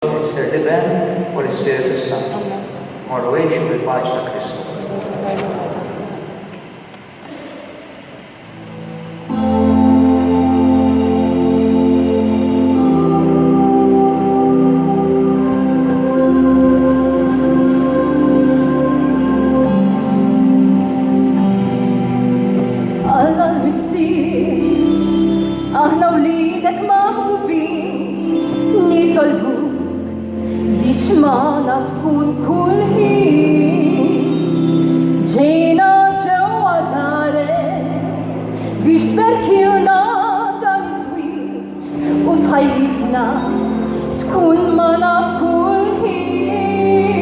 Ser divin u l-Ispiritu Santu. Morru għixu bil-paċi ta' Kristu. Alla l-missir, aħna wlidek maħbubin, nitolbuk biex maħna tkun kull ħin. Ġejna ġewwa darek biex tberkilna dan is-swieġ u f'ħajjitna tkun magħna f'kull ħin.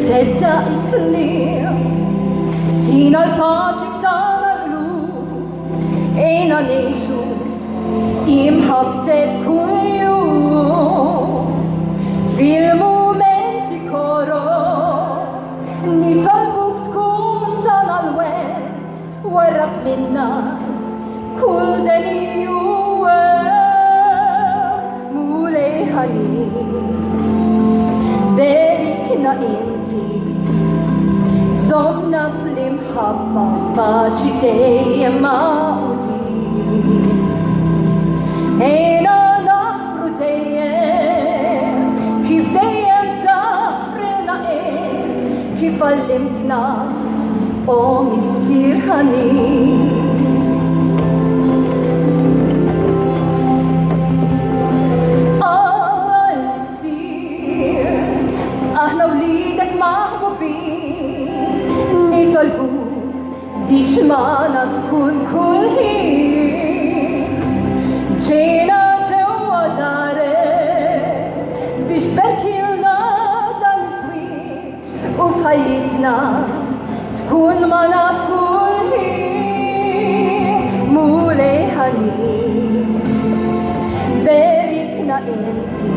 Sedda is-slim tina l-paċi f'tana l-lum, ejna neħxu imħabtek kull jum. Fil-momenti koro, nitolbuk tkun tana l-wens, warrab minna kull deniju mulej ħanin. Berikna inti Zomna fl-imħabba paċi dejjem maqudin. Ejna naħfru dejjem kif dejjem taħfrilna kif għallimtna o missier ħanin. Missier, aħna wlidek maħbubin, nitolbuk biex magħna tkun kull ħin. Ġejna ġewwa darek biex tberkilna dan is-swieġ u f'ħajjitna tkun magħna f'kull ħin. Mulej ħanin, berikna inti,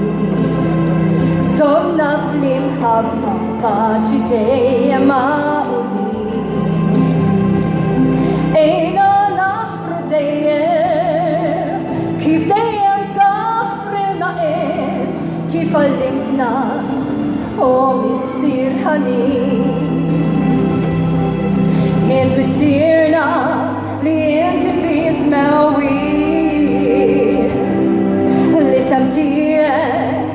zomna fl-imħabba paċi dejjem maqudin. Ejna naħfru dejjem kif dejjem taħfrilna kif għallimtna o missier ħanin. Int missierna li inti fi smewwin, li samtijek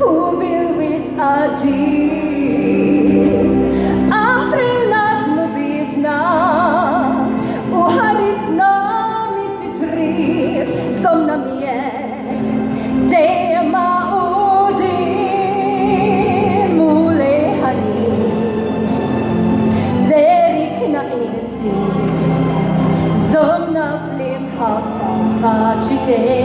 u bil-wis għadġiż. Għafrilna t-nubitna u ħarisna mit-trib, somna miegħek dejjem maqudin. Mulej ħanin, berikna inti, zomna fl-imħabba paċi dejjem